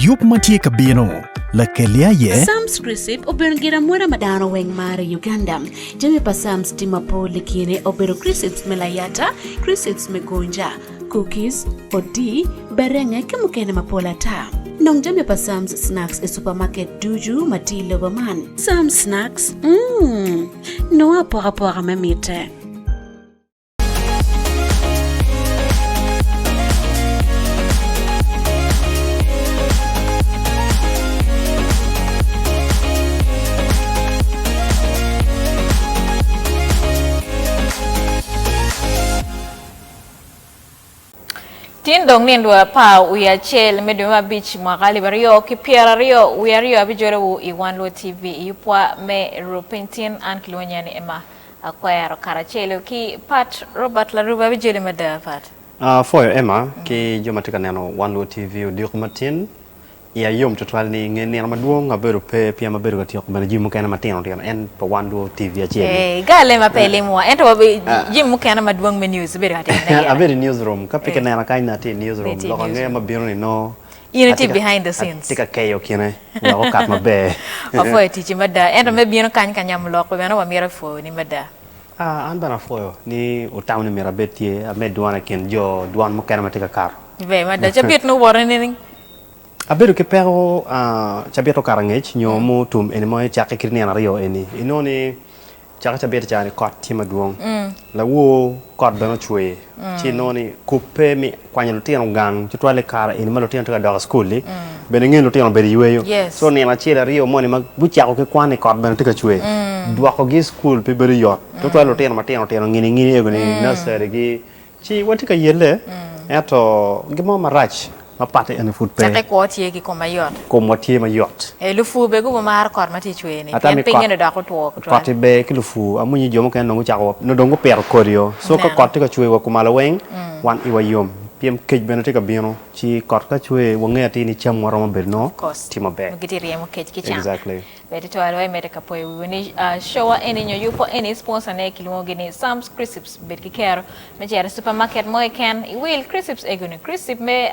Yup matie kabino. La kelia ye Sam's Crisip obengira mwera madano weng mare Uganda. Jami pa Sam's timapo likine obero Crisps melayata, Crisps megonja, cookies, odi, berenge kimukene mapola ta. Nong jami pa Sam's Snacks e supermarket duju matilo baman. Sam's Snacks, noa pora memite. Tin dong nin dua pa uya chel meduma beach mwakali bario kipiara rio uya rio abijore wu iwanlo TV yupwa me rupentin an kilonyani ema akwaya karachelo ki Pat Robert la ruba abijole mada Pat for Emma ki jomatika neno Wanlo TV udiokumatin ya yom tutwal ni ngeni maduong aberu pe pia maberu katiok bana jimu kana matino tiano en pa Wanlo TV achele gale mapele mwa ento wabi jimu kana maduong me news beru hatene aberi newsroom kapika na kaina ti newsroom lo nge mabiru ni no unity behind the scenes tika kayo kine wa kat mabe afo tichi mada ento me bieno kanya mloko bana wa mira fo ni mada an bana fo ni utaw ni mira betie ame duana ken jo duan mo kana matika kar be mada chabit no warning aberu ke pero chabiato karangech nyomu tum eni moy chake kirni ana rio eni inoni chaka chabiato chani kot tima duong la wo kot bana chwe chi noni kupe mi kwanya lutino gang chitwale kara eni ma lutino to ga school li bene ngin lutino beri yweyo so ni na chila rio moni ma buchako ke kwane kot bana tika chwe dwako gi school pe beri yot to twale lutino matino ngini ego ni nursery gi chi watika yele eto gimo marach mapate ene food pe chake ko tie ki komayot komotie mayot lufu be go mar kor mati chwe ni pen pinge da ko to kote be ki lufu amunyi jomo kan no chako no dongo per korio so ko kote ka chwe ko mala weng wan iwa yom piem kej bene te ka bino chi kot ka chwe wonge ati ni cham waro maber no timo be ngiti riemo kej ki cham exactly beti to alwa mete ka poe wini show any nyo yupo any sponsor ne kilimo gini Sam's Crisps bet ki kero me jere supermarket mo ken will Crisps egune Crisp me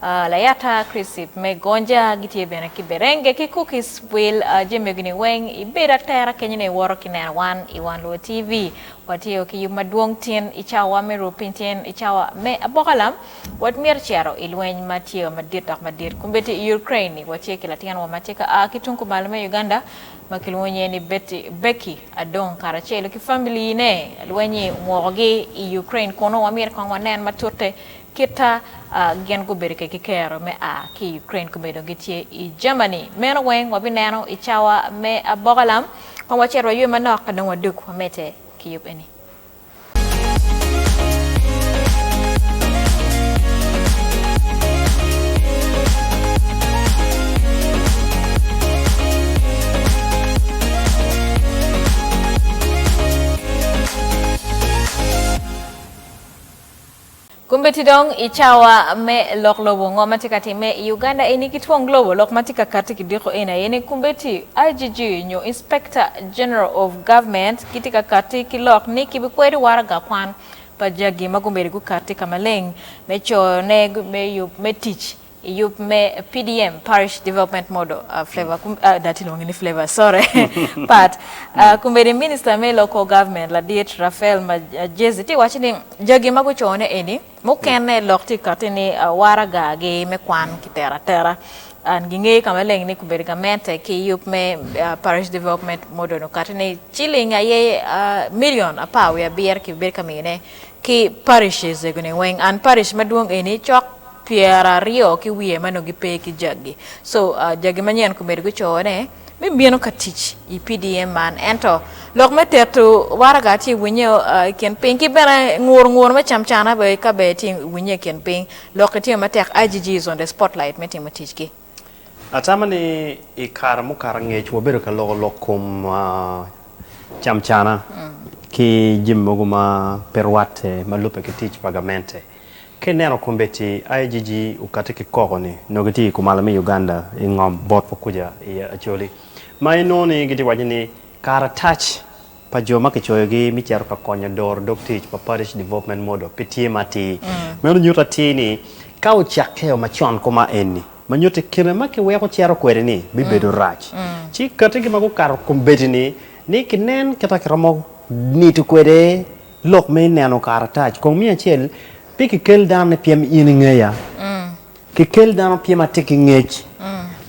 layata Crisp me gonja giti bene ki berenge ki cookies will jeme gini weng ibera tera kenyine woro kinera wan Iwanlo TV watio ki yuma duong tin ichawa me rupintin ichawa me abokalam wat mir chiaro ilwen matio madir kumbeti Ukraine watio kilatian wa matika kitunku malme Uganda makilwenye ni Becky adon karachelo ki family ne lwenye mwogi Ukraine kono wa mir kwa nen maturte kita gen go berike ki kero me ki Ukraine ko bedo gitie I Germany meno weng wabineno ichawa me abokalam kwa wachero yuma nok kadon waduk wamete ki yupeni kumbeti dong ichawa me lok lobo ngomatika time Uganda eni kitwong globo lok matika katiki diko ena yeni kumbeti IGG nyo Inspector General of Government kitika katiki lok ni Obikweddo Waraga Kwan pajagi magumberi ku katika maleng mecho ne me teach yup me PDM Parish Development Model flavor dati longini flavor sorry but kumberi minister me local government la diet Rafael Majezi ti wachini jagi magu chone eni mukene lokti katini Waraga ge me kwan kitera an ginge kamaleng ni kumberi gamente ki yup me Parish Development Model no katini chilling aye million apa we bier ki ber kamine ki parishes egune weng an parish maduong eni chok Piera rio ki wiye mano gi pe ki jagi so jagi manyen ko mer go chone me bieno ka teach PDM man ento lok meteto Waraga ti winyo ken pin ki bera ngur ma chamchana be ka be ti winye ken pin lok ti ma tek IGG is on the spotlight meti ma teach ki atamani ikara mu karange chwo beru ka lokom chamchana ki jimmoguma perwate malupe ki teach pagamente kenero kumbeti IGG ukatiki kokoni nogiti kumalami Uganda ingom bot pokuja ya acholi mainoni giti wajini karatac pa joma ke choyogi mi charo ka konya dor doctich pa Parish Development Model PTMT meno nyuta tini ka uchakeo machon kuma eni manyote kene make we ko chero kwere ni bi bedo rach chi kate gi mago kar kumbeti ni kinen kata kramo ni to kwere lok me nano karatac ko mi achel pi ki kel dan piem in ngeya ki kel dan piem atiki ngech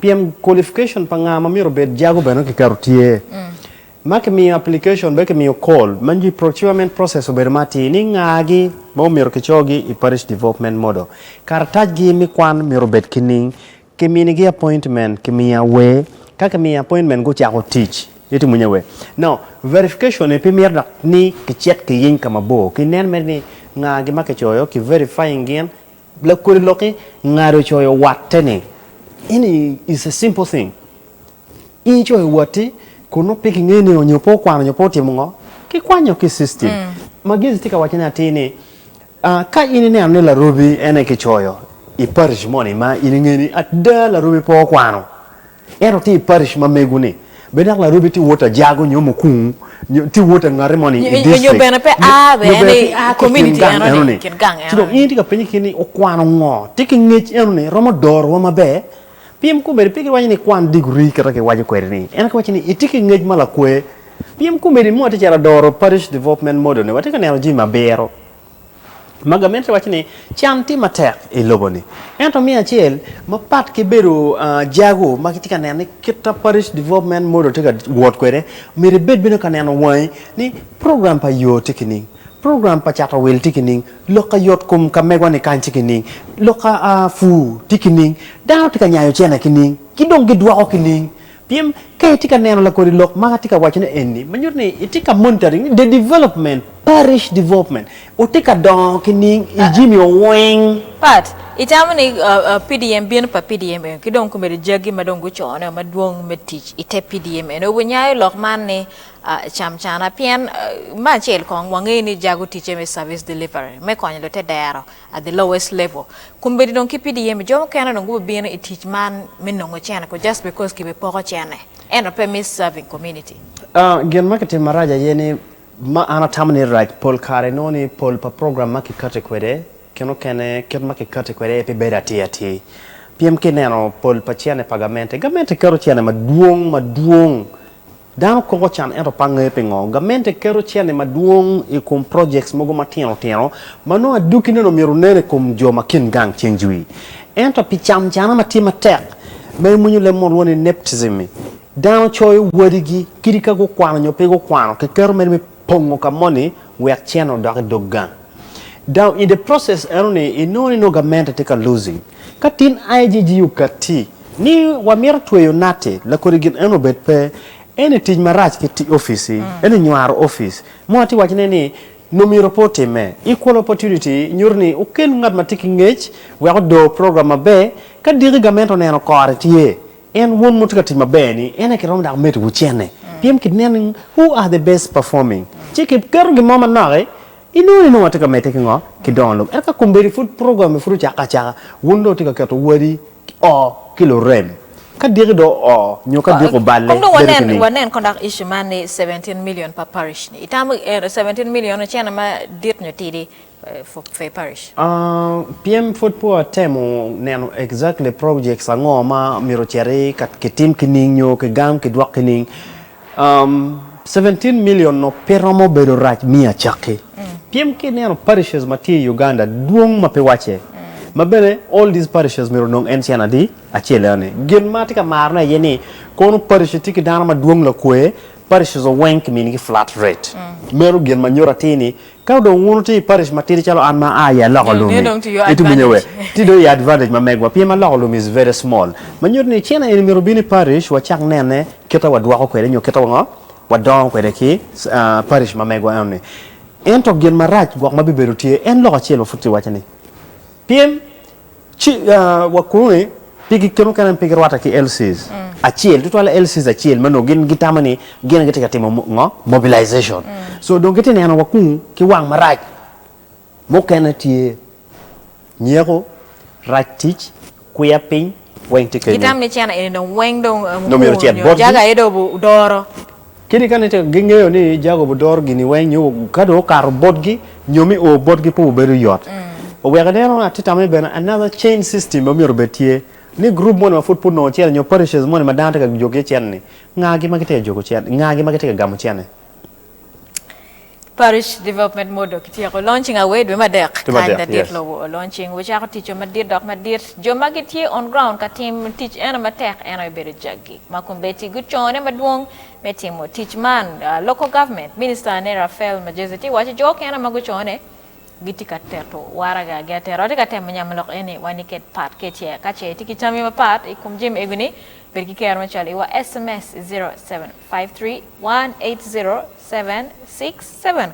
piem qualification pa nga mamiro bed jago beno ki karutie make mi application be ke mi call manji procurement process obermati ni ngagi mo miro ke chogi I parish development model karatac gi mi kwan miro bed kining ke mi ni appointment ke mi awe ka ke mi appointment go chako teach yeti munyewe now verification e premier dak ni ke chet ke yin kama bo ki nen mer ni ngagi make choyo ki verifying gen la kuri loki ngaro choyo watene ini is a simple thing in choyo wati kuno piki ngene onyopo kwano nyopo timungo ki kwanyo ki system magizi tika wachina tini ka ini ne amne la rubi ene ki choyo I parish money ma ini ngene atda la rubi po kwano ero ti parish ma meguni bedak la rubi ti wota jago nyomo kun ti wota ngare money nyo bena pe a community ano ne kin gang ano ini tika penyi kini o kwano ngo tiki ngech ano ne romador wama be PM kumeri piki wanyini kwan degree kata ke waji kwere ni ena kwa chini itiki ngej mala kwe PM kumeri mo ati chara doro parish development model ne watika nero jima bero magamente wachini chanti matek iloboni ento mi achiel mapat ke beru jago makitika nene kita parish development model tika word kwere mire bed bino kaneno wany ni program pa yo tikini program pa chata wel tikining loka yot kum kamegwa ni kan tikining loka fu tikining daw tika nyayo chena kining kidong gidwa ko kining piem kay tika neno la ko di lok ma tika wachina enni manyur ni itika monitoring the development parish development o tika don kining ijimi wing pat itamani PDM bien pa PDM kidong kumere jagi madongo chona madwong metich ite PDM no wenyayo lok man ni chamchana pian ma chel kong wange ni jago teacher me service delivery me konyo lote dero at the lowest level kumbedi don ki PDM jo kana no bien e teach man me no chana ko just because ki be poko chana and a permis serving community gen market maraja yeni ma ana tamni right pol kare noni pol pa program maki kate kwede keno kene ket maki kate kwede pe beda tiati piem keneno pol pa chiane pagamente gamente kero chiane maduong dan ko chan ento pange pengo gamente kero chiane maduong e kum projects mogo matino mano adukine no mirunere kum joma kin gang chenjui ento picham chana matima tek me munyu le mon woni nepotism dan choy wadigi kirika go kwano nyope go kwano ke kero me pongo ka money we channel dogan down in the process eroni inoni no gamente take a losing katin IGG ukati ni wamir tuyo nate la korigin eno bet pe ene tij marach ke ti office ene nyar office mo ati wachne ni no mi reporte me equal opportunity nyurni uken ngad matiki ngech we do program be ka diri gamento neno kortie en won mutika ti mabeni ene ke rom da met wuchene piem kidnen who are the best performing chike kergi mama nare ino wataka meteke ngo ki donlo erka kumberi food program furu chaka wundo tika kato wadi o kilo rem ka diri do o nyoka diri balle kondo wanen conduct issue mane 17 million per parish ni itamu 17 million chena ma dit nyotidi for parish PM food po temo neno exactly projects ngo ma miro chere kat ke team kininyo ke gam ke dwak kining 17 million no peramo bedo rach mia chake PM neno parishes mati Uganda duong mapewache mabene all these parishes miro nong ensiana di achelane gen matika marna yeni kono parish tiki dana ma duong la kwe parishes o wank meaning flat rate mero gen manyora tini kawdo wono ti parish matiri chalo anma aya la golumi itu munyewe ti do ya advantage ma megwa PM la golumi is very small manyor ni chena en miro bini parish wa chak nene keta wadwa ko kwere nyo keta ngo wadon kwere ki parish ma megwa amne ento gen marach gwa mabiberu tie en lo achelo futi wachani PM chi wakuni pigi kenu kanan pigi wata ki LCs achiel tutwala LCs achiel mano gen gitamani gen gete katimo ngo mobilization so don gete ne ana wakun ki wang marach mo kenati nyego right teach kuya pin weng tike gitam ne chana ene no weng dong no miro chet jaga edo bu doro kidi kanete gengeyo ni jago bu dor gini weng nyo kado kar bodgi nyomi o bodgi po beru yot o wega deno atitame bena another chain system o miro betie ni group mo ma foot no chen nyo parishes mo ma danta ka joge chen ni ngagi ma kete jogo chen ngagi ma kete gam chen Parish development mode kiti ko launching away do madek Madek, that yes. lo launching which ako teach madir dok madir jo magiti on ground ka team teach ena matek ena bere jagi makumbeti guchone madwong metimo teach man local government minister ne Rafael Majezeti wachi jo kana maguchone giti ka teto waraga gete rode ka tem nyamlok ene wani ket part ketie ka che tiki chami ma part ikum jim eguni berki kerma chali wa SMS 0753180767